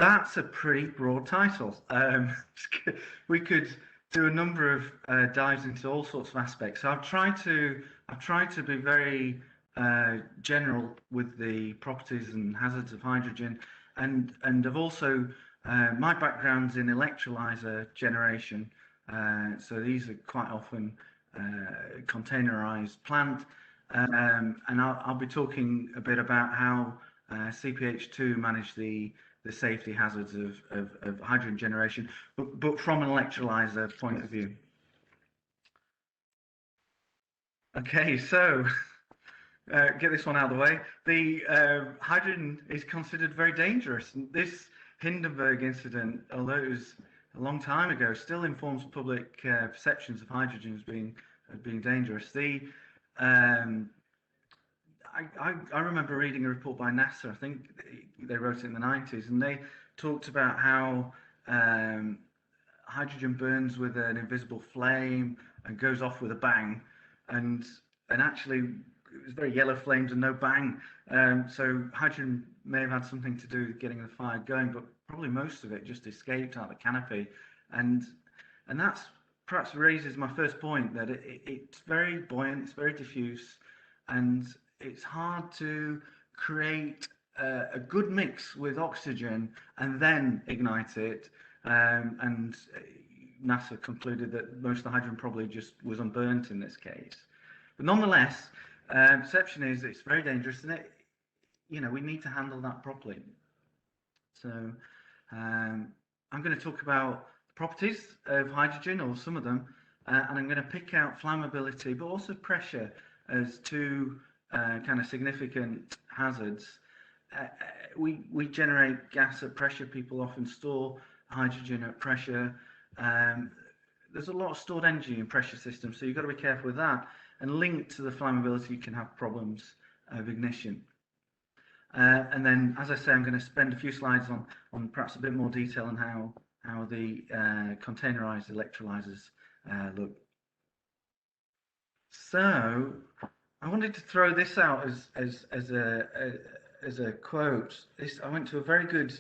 That's a pretty broad title. We could do a number of dives into all sorts of aspects. So I've tried to be very general with the properties and hazards of hydrogen, and I've also my background's in electrolyzer generation. So these are quite often containerized plant, and I'll be talking a bit about how CPH2 manage the safety hazards of hydrogen generation, but from an electrolyzer point of view. Okay, so get this one out of the way. The hydrogen is considered very dangerous. This Hindenburg incident, although it was a long time ago, still informs public perceptions of hydrogen as being dangerous. Um, I remember reading a report by NASA. I think they wrote it in the 90s, and they talked about how hydrogen burns with an invisible flame and goes off with a bang, and actually it was very yellow flames and no bang. So hydrogen may have had something to do with getting the fire going, but probably most of it just escaped out the canopy, and that's perhaps raises my first point, that it's very buoyant, it's very diffuse, and it's hard to create a good mix with oxygen and then ignite it. And NASA concluded that most of the hydrogen probably just was unburnt in this case. But nonetheless, perception is it's very dangerous, and we need to handle that properly. So I'm going to talk about the properties of hydrogen, or some of them, and I'm going to pick out flammability, but also pressure as two kind of significant hazards. We generate gas at pressure. People often store hydrogen at pressure. There's a lot of stored energy in pressure systems, so you've got to be careful with that. And linked to the flammability, you can have problems of ignition. And then, as I say, I'm going to spend a few slides on perhaps a bit more detail on how the containerized electrolyzers look. So I wanted to throw this out as a quote. I went to a very good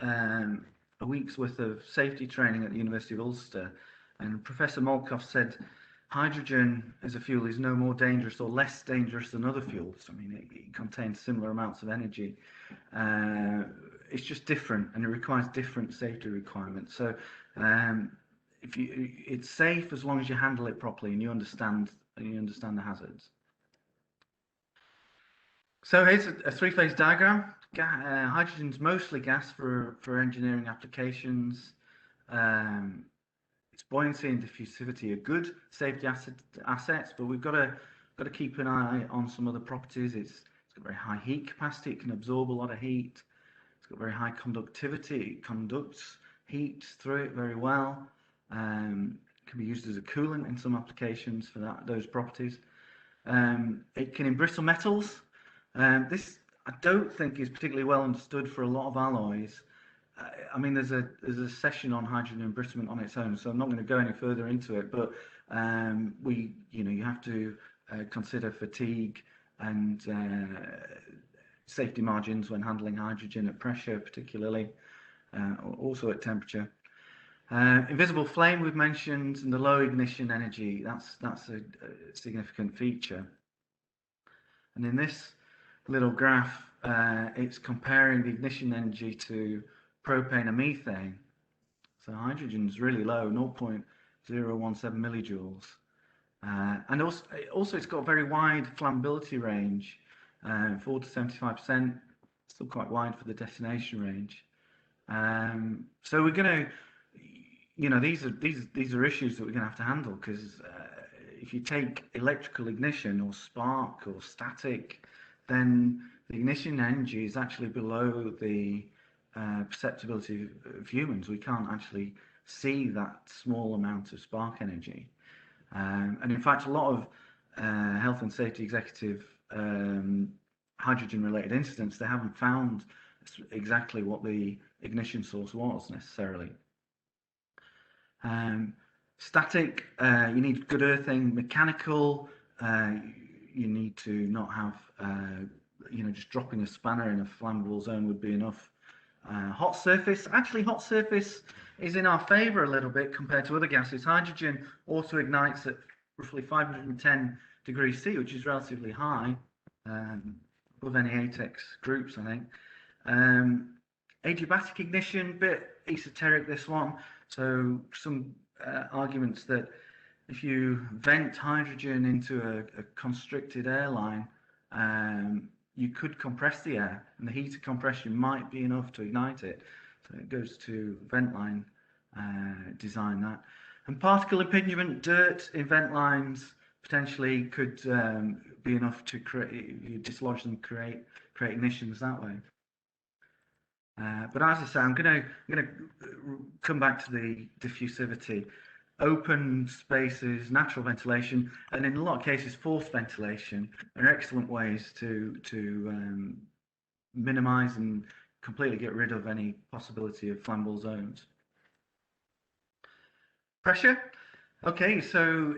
a week's worth of safety training at the University of Ulster, and Professor Molkoff said hydrogen as a fuel is no more dangerous or less dangerous than other fuels. I mean, it contains similar amounts of energy. It's just different, and it requires different safety requirements. So it's safe as long as you handle it properly and you understand the hazards. So here's a three-phase diagram. Hydrogen's mostly gas for engineering applications. Its buoyancy and diffusivity are good safety assets, but we've got to keep an eye on some other properties. It's got very high heat capacity. It can absorb a lot of heat. It's got very high conductivity. It conducts heat through it very well. It can be used as a coolant in some applications for those properties. It can embrittle metals. This I don't think is particularly well understood for a lot of alloys. I mean, there's a session on hydrogen embrittlement on its own, so I'm not going to go any further into it. But you have to consider fatigue and safety margins when handling hydrogen at pressure, particularly, also at temperature. Invisible flame we've mentioned, and the low ignition energy. That's a significant feature. And in this little graph, it's comparing the ignition energy to propane and methane. So hydrogen is really low, 0.017 millijoules. And also it's got a very wide flammability range, 4 to 75%, still quite wide for the destination range. So we're going to, these are issues that we're going to have to handle, because if you take electrical ignition or spark or static, then the ignition energy is actually below the perceptibility of humans. We can't actually see that small amount of spark energy. And in fact, a lot of health and safety executive hydrogen-related incidents, they haven't found exactly what the ignition source was necessarily. Static, you need good earthing. Mechanical, you need to not have, just dropping a spanner in a flammable zone would be enough. Hot surface. Actually, hot surface is in our favour a little bit compared to other gases. Hydrogen auto ignites at roughly 510 degrees C, which is relatively high, above any ATEX groups, I think. Adiabatic ignition, bit esoteric this one. So some arguments that if you vent hydrogen into a constricted airline, you could compress the air, and the heat of compression might be enough to ignite it. So it goes to vent line design that. And particle impingement, dirt in vent lines potentially could be enough to create, you dislodge them, create ignitions that way. But as I say, I'm going to come back to the diffusivity. Open spaces, natural ventilation, and in a lot of cases, forced ventilation are excellent ways to minimise and completely get rid of any possibility of flammable zones. Pressure. Okay, so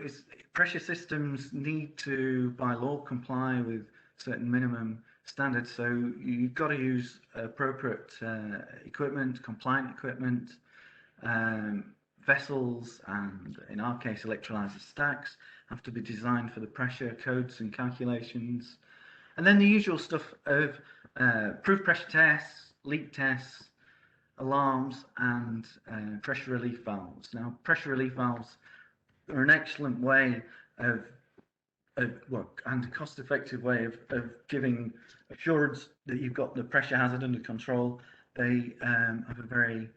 pressure systems need to, by law, comply with certain minimum standards. So you've got to use appropriate equipment, compliant equipment. Vessels and, in our case, electrolyzer stacks have to be designed for the pressure codes and calculations. And then the usual stuff of proof pressure tests, leak tests, alarms, and pressure relief valves. Now, pressure relief valves are an excellent way of and a cost-effective way of giving assurance that you've got the pressure hazard under control. They have a very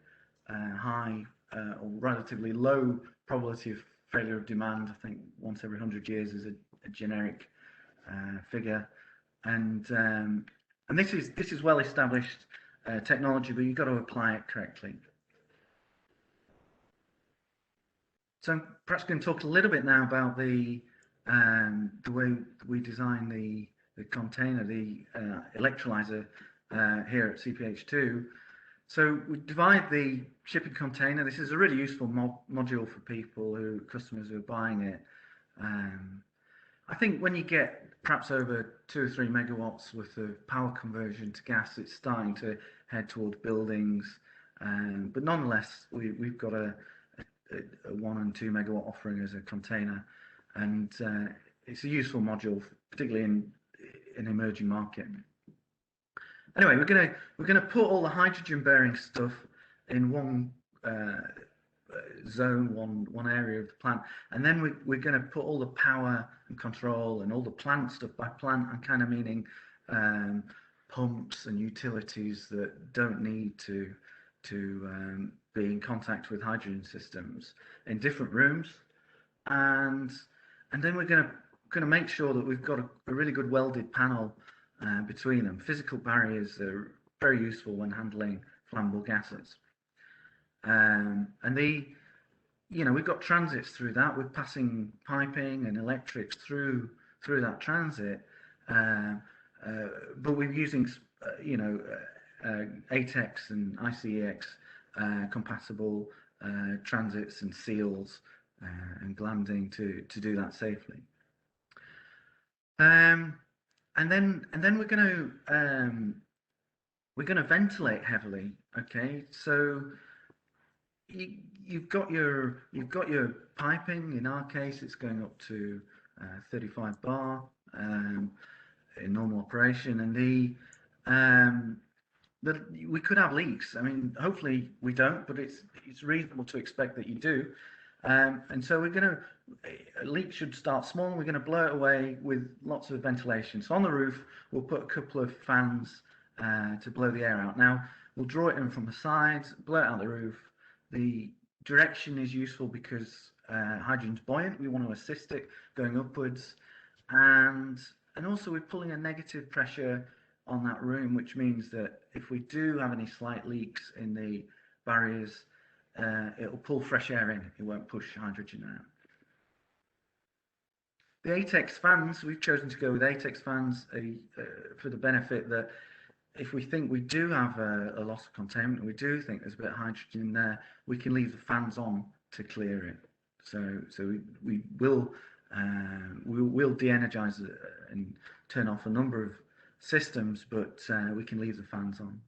high or relatively low probability of failure of demand. I think once every 100 years is a generic figure, and this is well established technology, but you've got to apply it correctly. So I'm perhaps going to talk a little bit now about the way we design the container, the electrolyzer here at CPH2. So we divide the shipping container. This is a really useful module for customers who are buying it. I think when you get perhaps over 2 or 3 megawatts worth of power conversion to gas, it's starting to head towards buildings. But nonetheless, we've got a 1 and 2 megawatt offering as a container, and it's a useful module, particularly in an emerging market. Anyway, we're gonna put all the hydrogen bearing stuff in one zone, one area of the plant, and then we're going to put all the power and control and all the plant stuff. By plant, I'm kind of meaning pumps and utilities that don't need to be in contact with hydrogen systems in different rooms, and then we're going to make sure that we've got a really good welded panel between them. Physical barriers are very useful when handling flammable gases. And we've got transits through that. We're passing piping and electrics through that transit, but we're using ATEX and ICEX compatible transits and seals and glanding to do that safely. And then we're going to ventilate heavily. Okay, so you've got your piping. In our case, it's going up to 35 bar in normal operation, and we could have leaks. I mean, hopefully we don't, but it's reasonable to expect that you do. And so a leak should start small. We're going to blow it away with lots of ventilation. So on the roof, we'll put a couple of fans to blow the air out. Now, we'll draw it in from the sides, blow it out the roof. The direction is useful because hydrogen's buoyant. We want to assist it going upwards. And also we're pulling a negative pressure on that room, which means that if we do have any slight leaks in the barriers, it'll pull fresh air in. It won't push hydrogen out. The ATEX fans, we've chosen to go with ATEX fans for the benefit that if we think we do have a loss of containment, and we do think there's a bit of hydrogen in there, we can leave the fans on to clear it. So we will de-energize and turn off a number of systems, but we can leave the fans on.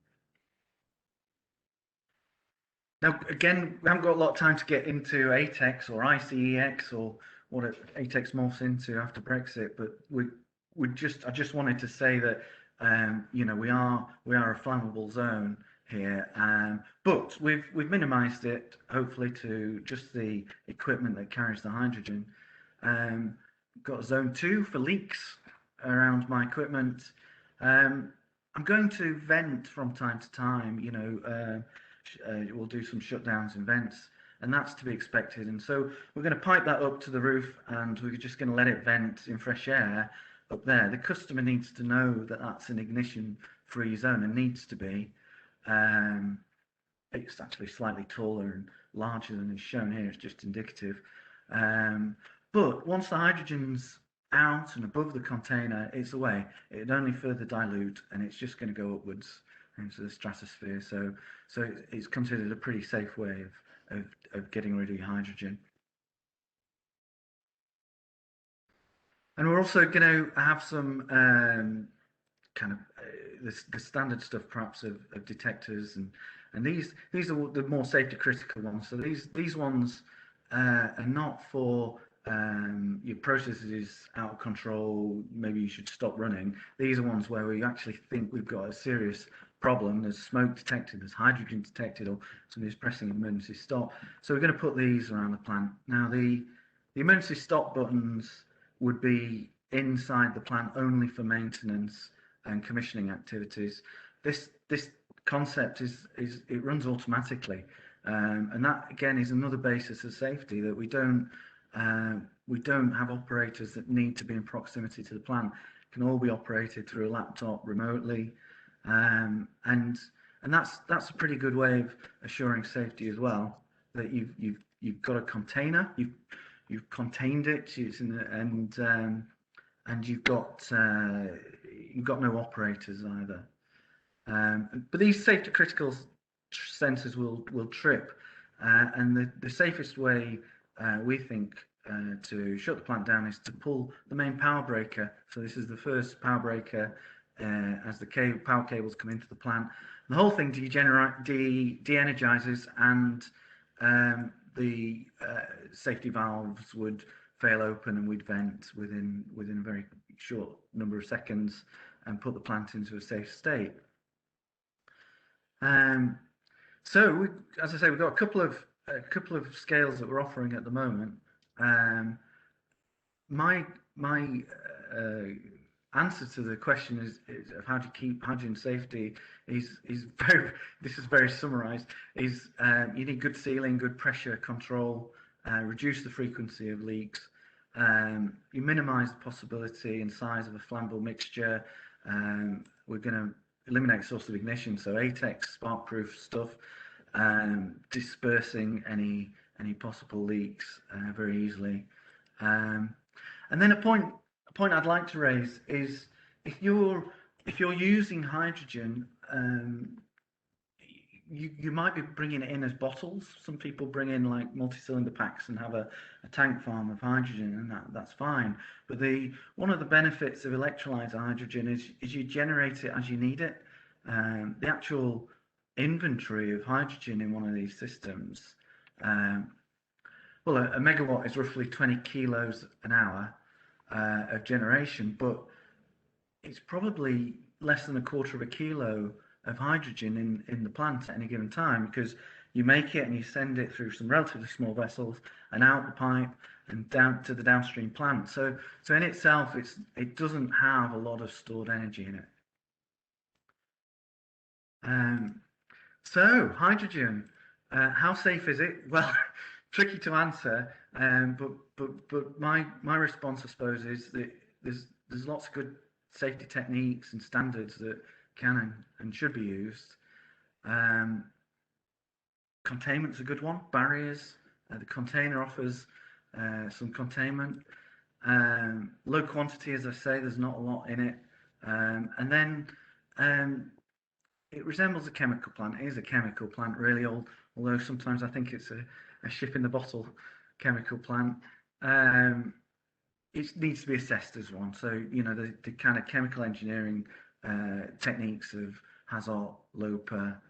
Now, again, we haven't got a lot of time to get into ATEX or ICEX or what ATEX morphs into after Brexit, but I just wanted to say that you know, we are a flammable zone here, but we've minimised it hopefully to just the equipment that carries the hydrogen. Got zone 2 for leaks around my equipment. I'm going to vent from time to time, you know, we'll do some shutdowns and vents, and that's to be expected. And so we're going to pipe that up to the roof, and we're just going to let it vent in fresh air up there. The customer needs to know that that's an ignition-free zone, and needs to be. It's actually slightly taller and larger than is shown here. It's just indicative. But once the hydrogen's out and above the container, it's away. It'd only further dilute, and it's just going to go upwards into the stratosphere. So it's considered a pretty safe way of getting rid of your hydrogen. And we're also going to have some kind of the standard stuff, perhaps, of detectors, and these are the more safety critical ones. So these ones are not for your process is out of control, maybe you should stop running. These are ones where we actually think we've got a serious problem. There's smoke detected, there's hydrogen detected, or somebody's pressing emergency stop. So we're going to put these around the plant. Now the emergency stop buttons would be inside the plant only for maintenance and commissioning activities. This concept it runs automatically, and that again is another basis of safety, that we don't have operators that need to be in proximity to the plant. It can all be operated through a laptop remotely, and that's a pretty good way of assuring safety as well. That you've got a container, you've contained it, and you've got no operators either. But these safety critical sensors will trip, and the safest way we think to shut the plant down is to pull the main power breaker. So this is the first power breaker as the power cables come into the plant. The whole thing de-energizes, and the safety valves would fail open, and we'd vent within a very short number of seconds and put the plant into a safe state. So as I say, we've got a couple of scales that we're offering at the moment. My answer to the question is of how to keep hydrogen safety is very summarised. You need good sealing, good pressure control, reduce the frequency of leaks. You minimise the possibility and size of a flammable mixture. We're going to eliminate source of ignition, so ATEX, spark-proof stuff, dispersing any possible leaks very easily. And then a point I'd like to raise is if you're using hydrogen, you might be bringing it in as bottles. Some people bring in like multi-cylinder packs and have a tank farm of hydrogen, and that's fine. But one of the benefits of electrolyzer hydrogen is you generate it as you need it. The actual inventory of hydrogen in one of these systems, well, a megawatt is roughly 20 kilos an hour of generation, but it's probably less than a quarter of a kilo of hydrogen in the plant at any given time, because you make it and you send it through some relatively small vessels and out the pipe and down to the downstream plant. So in itself, it doesn't have a lot of stored energy in it. So hydrogen, how safe is it? Well, tricky to answer, but my response, I suppose, is that there's lots of good safety techniques and standards that can and should be used. Containment's a good one. Barriers. The container offers some containment. Low quantity, as I say, there's not a lot in it. And then it resembles a chemical plant. It is a chemical plant, really, although sometimes I think it's a ship in the bottle chemical plant. It needs to be assessed as one. So, you know, the kind of chemical engineering techniques of Hazard, LOPA,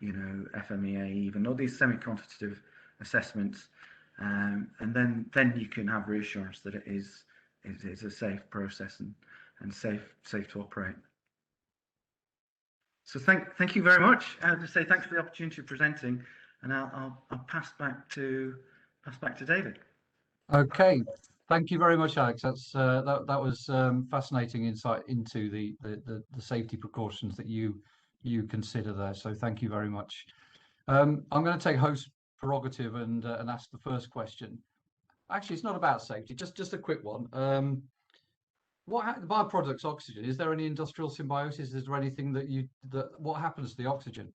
you know, FMEA, even all these semi-quantitative assessments, and then you can have reassurance that it is a safe process and safe to operate. So thank you very much. To say thanks for the opportunity of presenting, and I'll pass back to David. Okay, thank you very much, Alex. That's that was fascinating insight into the safety precautions that you consider there. So thank you very much. I'm going to take host prerogative and ask the first question. Actually, it's not about safety. Just a quick one. The byproducts oxygen? Is there any industrial symbiosis? Is there anything what happens to the oxygen?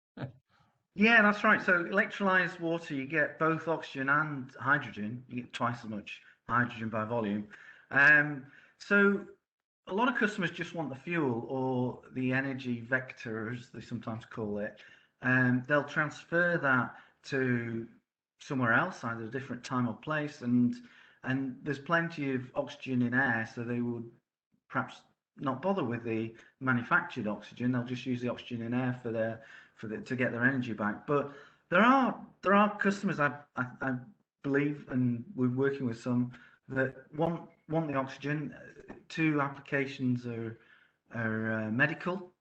Yeah, that's right. So electrolyzed water, you get both oxygen and hydrogen. You get twice as much hydrogen by volume. So a lot of customers just want the fuel or the energy vector, as they sometimes call it. They'll transfer that to somewhere else, either a different time or place, and there's plenty of oxygen in air, so they would perhaps not bother with the manufactured oxygen. They'll just use the oxygen in air to get their energy back. But there are customers I believe, and we're working with some that want the oxygen. Two applications are medical,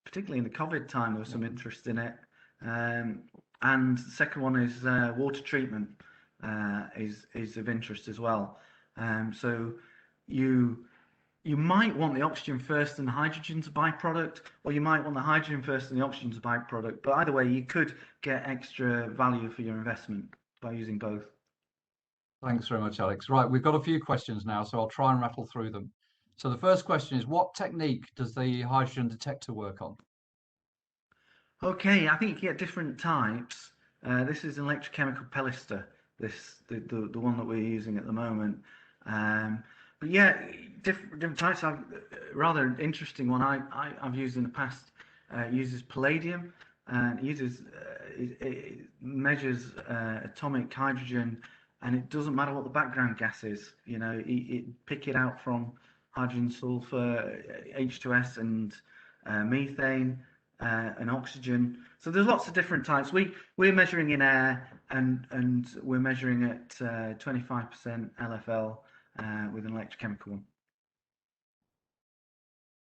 particularly in the COVID time. There was some interest in it, and the second one is water treatment is of interest as well. So you might want the oxygen first and the hydrogen's a byproduct, or you might want the hydrogen first and the oxygen's a byproduct. But either way, you could get extra value for your investment by using both. Thanks very much, Alex. Right, we've got a few questions now, so I'll try and rattle through them. So the first question is, what technique does the hydrogen detector work on? Okay, I think you get different types. This is an electrochemical pellister, the one that we're using at the moment. But yeah, different types. Rather interesting one I've used in the past. Uses palladium and it measures atomic hydrogen, and it doesn't matter what the background gas is. You know, it pick it out from hydrogen, sulfur, H2S, and methane. And oxygen. So there's lots of different types. We're measuring in air, and we're measuring at 25% LFL with an electrochemical one.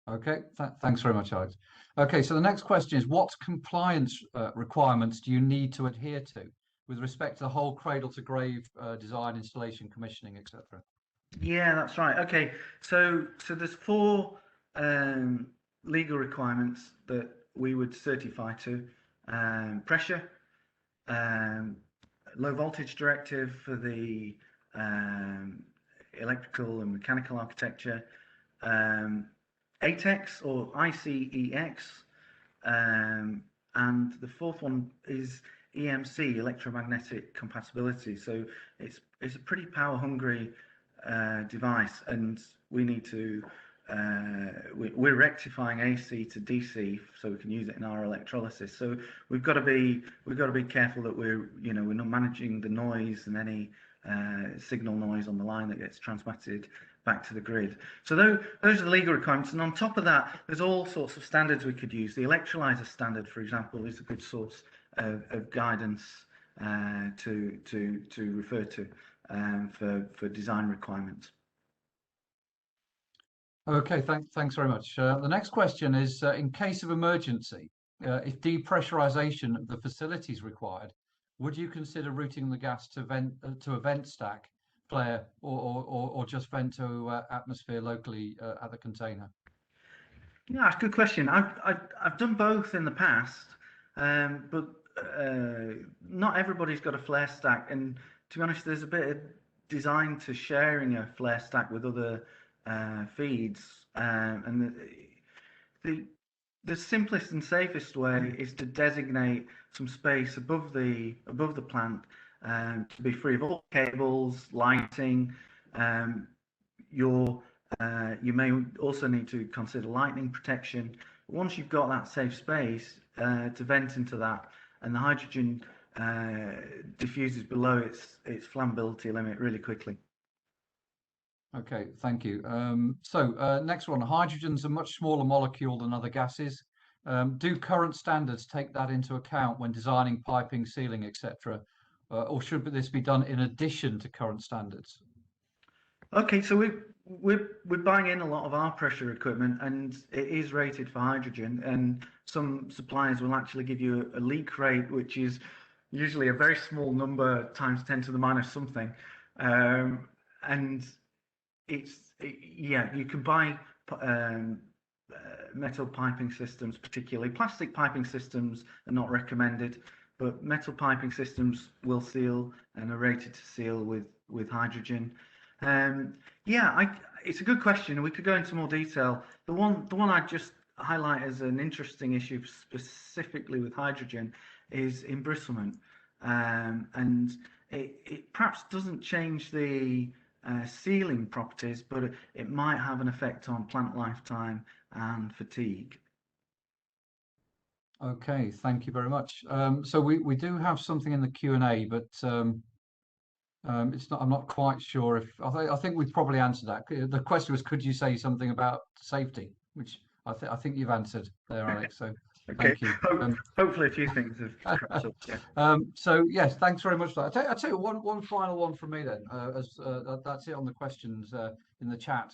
Okay, thanks very much, Alex. Okay, so the next question is, what compliance requirements do you need to adhere to with respect to the whole cradle to grave design, installation, commissioning, etc.? Yeah, that's right. Okay, so there's 4 legal requirements that we would certify to: pressure, low voltage directive for the electrical and mechanical architecture, ATEX or ICEX, and the 4th one is EMC, electromagnetic compatibility. So it's a pretty power hungry device, and we need to we're rectifying AC to DC so we can use it in our electrolysis. So we've got to be careful that we're not managing the noise and any signal noise on the line that gets transmitted back to the grid. So those are the legal requirements, and on top of that, there's all sorts of standards we could use. The electrolyzer standard, for example, is a good source of guidance to refer to for design requirements. Okay, thanks very much. The next question is, in case of emergency, if depressurization of the facility is required, would you consider routing the gas to a vent stack, flare, or just vent to atmosphere locally at the container? Yeah, that's a good question. I've done both in the past, but not everybody's got a flare stack, and to be honest, there's a bit of design to sharing a flare stack with other feeds, and the simplest and safest way is to designate some space above the plant to be free of all cables, lighting. You may also need to consider lightning protection. Once you've got that safe space to vent into that, and the hydrogen diffuses below its flammability limit really quickly. Okay, thank you. So next one, hydrogen's a much smaller molecule than other gases. Do current standards take that into account when designing piping, sealing, etc., or should this be done in addition to current standards? Okay, so we're buying in a lot of our pressure equipment, and it is rated for hydrogen. And some suppliers will actually give you a leak rate, which is usually a very small number times 10 to the minus something. And yeah, you can buy um, metal piping systems, particularly plastic piping systems are not recommended, but metal piping systems will seal and are rated to seal with hydrogen. Um, yeah, it's a good question. We could go into more detail. The one I just highlight as an interesting issue specifically with hydrogen is embrittlement, and it perhaps doesn't change the sealing properties, but it might have an effect on plant lifetime and fatigue. Okay, thank you very much. So we do have something in the Q&A, but it's not. I'm not quite sure if I think we've probably answered that. The question was, could you say something about safety, which I think you've answered there, Alex. So Okay, thank you. hopefully a few things have cropped up. Yeah. So yes, thanks very much for that. I'll tell you one final one from me then. That's it on the questions in the chat.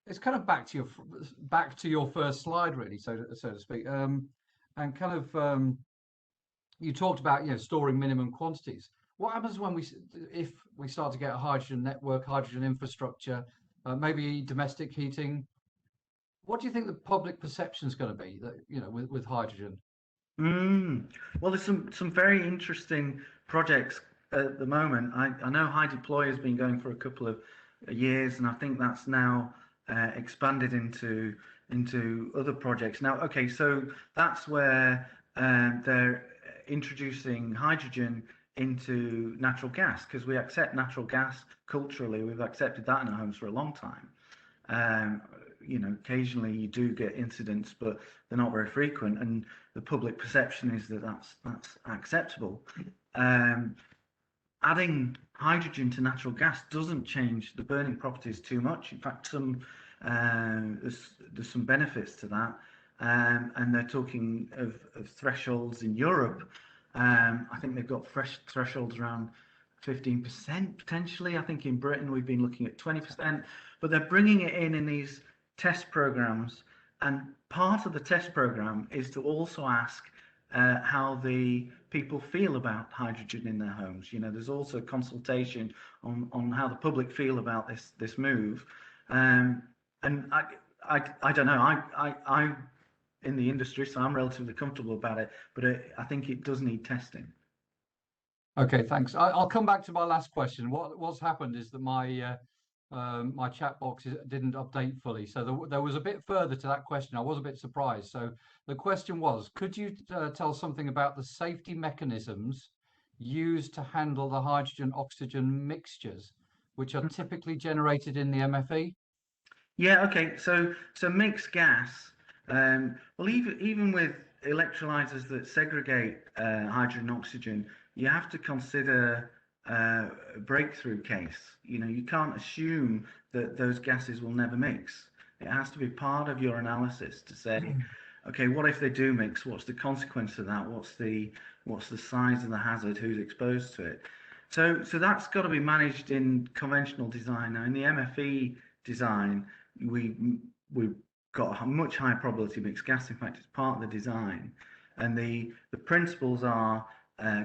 It's kind of back to your first slide, really, so to speak. And kind of you talked about storing minimum quantities. What happens if we start to get a hydrogen network, hydrogen infrastructure, maybe domestic heating? What do you think the public perception is going to be that with hydrogen? Well, there's some very interesting projects at the moment. I know High Deploy has been going for a couple of years, and I think that's now expanded into other projects. Now, okay, so that's where they're introducing hydrogen into natural gas, because we accept natural gas culturally. We've accepted that in our homes for a long time. Um, occasionally you do get incidents, but they're not very frequent, and the public perception is that that's acceptable. Adding hydrogen to natural gas doesn't change the burning properties too much. In fact, there's some benefits to that, and they're talking of thresholds in Europe. I think they've got fresh thresholds around 15% potentially. I think in Britain we've been looking at 20%, but they're bringing it in these test programs, and part of the test program is to also ask how the people feel about hydrogen in their homes. There's also consultation on how the public feel about this move, and I don't know. I'm in the industry, so I'm relatively comfortable about it, but I think it does need testing. Okay, thanks. I'll come back to my last question. What's happened is that my chat box didn't update fully, so there was a bit further to that question. I was a bit surprised. So the question was, could you tell something about the safety mechanisms used to handle the hydrogen oxygen mixtures, which are typically generated in the MFE? Yeah, okay. So mixed gas. Well, even with electrolyzers that segregate hydrogen and oxygen, you have to consider a breakthrough case. You can't assume that those gases will never mix. It has to be part of your analysis to say, okay, what if they do mix? What's the consequence of that? What's the size of the hazard? Who's exposed to it? So that's got to be managed in conventional design. Now, in the MFE design, we've got a much higher probability of mixed gas. In fact, it's part of the design, and the principles are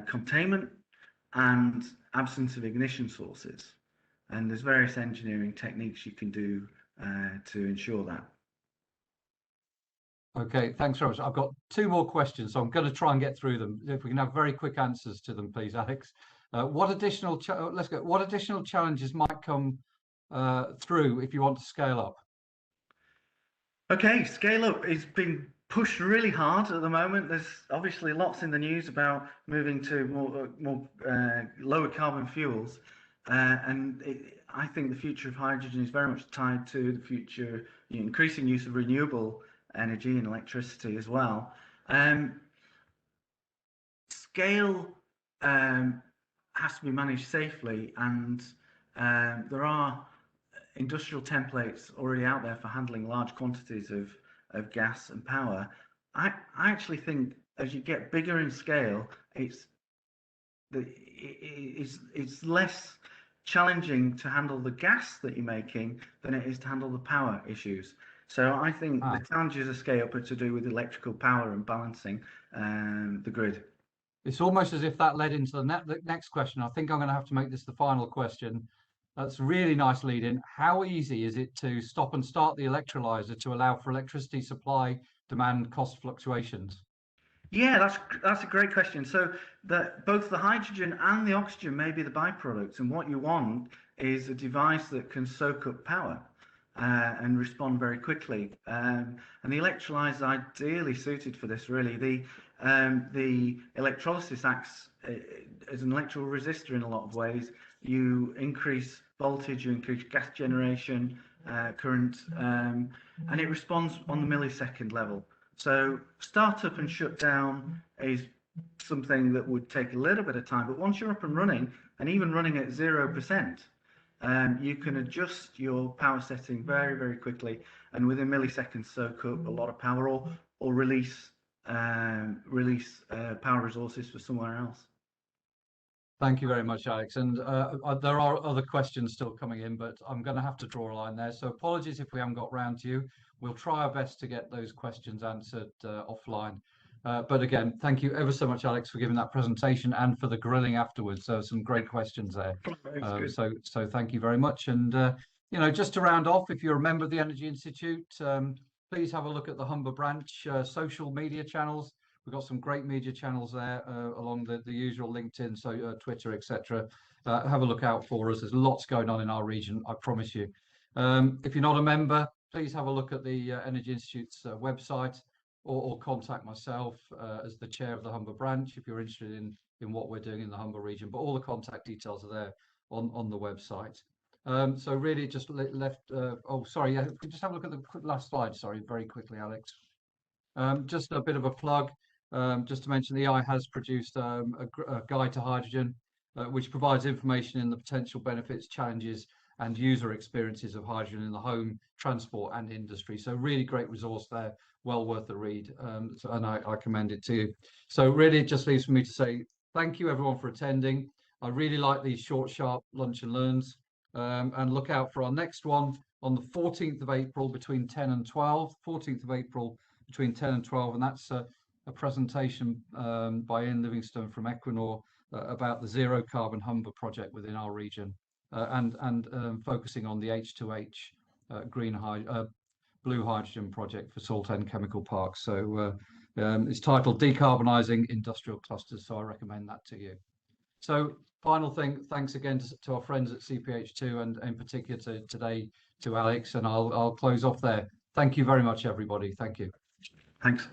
containment and absence of ignition sources. And there's various engineering techniques you can do to ensure that. Okay, thanks very much. I've got two more questions, so I'm going to try and get through them. If we can have very quick answers to them, please, Alex. What additional challenges might come through if you want to scale up? Okay, scale up is being pushed really hard at the moment. There's obviously lots in the news about moving to more lower carbon fuels, and I think the future of hydrogen is very much tied to the future increasing use of renewable energy and electricity as well. Scale has to be managed safely, and there are industrial templates already out there for handling large quantities of of gas and power. I actually think as you get bigger in scale, it's less challenging to handle the gas that you're making than it is to handle the power issues. So I think the challenges of scale up are to do with electrical power and balancing the grid. It's almost as if that led into the next question. I think I'm going to have to make this the final question. That's a really nice lead in. How easy is it to stop and start the electrolyzer to allow for electricity supply, demand, cost fluctuations? Yeah, that's a great question. So both the hydrogen and the oxygen may be the byproducts, and what you want is a device that can soak up power and respond very quickly. And the electrolyzer is ideally suited for this. Really, the electrolysis acts as an electrical resistor in a lot of ways. You increase voltage, you increase gas generation, current, and it responds on the millisecond level. So startup and shutdown is something that would take a little bit of time, but once you're up and running, and even running at 0%, you can adjust your power setting very, very quickly, and within milliseconds soak up a lot of power or release power resources for somewhere else. Thank you very much, Alex. And there are other questions still coming in, but I'm going to have to draw a line there. So apologies if we haven't got round to you. We'll try our best to get those questions answered offline. But again, thank you ever so much, Alex, for giving that presentation and for the grilling afterwards. So some great questions there. So thank you very much. And just to round off, if you're a member of the Energy Institute, please have a look at the Humber branch social media channels. We've got some great media channels there along the usual LinkedIn, so Twitter, etc. Have a look out for us. There's lots going on in our region, I promise you. If you're not a member, please have a look at the Energy Institute's website or contact myself as the chair of the Humber branch if you're interested in what we're doing in the Humber region. But all the contact details are there on the website. So really just left, oh, sorry, yeah, just have a look at the last slide, sorry, very quickly, Alex. Just a bit of a plug. Just to mention, the EI has produced a guide to hydrogen, which provides information in the potential benefits, challenges, and user experiences of hydrogen in the home, transport, and industry. So really great resource there, well worth the read, and I commend it to you. So really, it just leaves for me to say thank you, everyone, for attending. I really like these short, sharp lunch and learns, and look out for our next one on the 14th of April between 10 and 12. 14th of April between 10 and 12, and that's a presentation by Ian Livingstone from Equinor about the zero carbon Humber project within our region, and focusing on the H2H blue hydrogen project for Saltend Chemical Park. So it's titled Decarbonising Industrial Clusters, so I recommend that to you. So final thing, thanks again to our friends at CPH2 and in particular today to Alex, and I'll close off there. Thank you very much, everybody. Thank you. Thanks.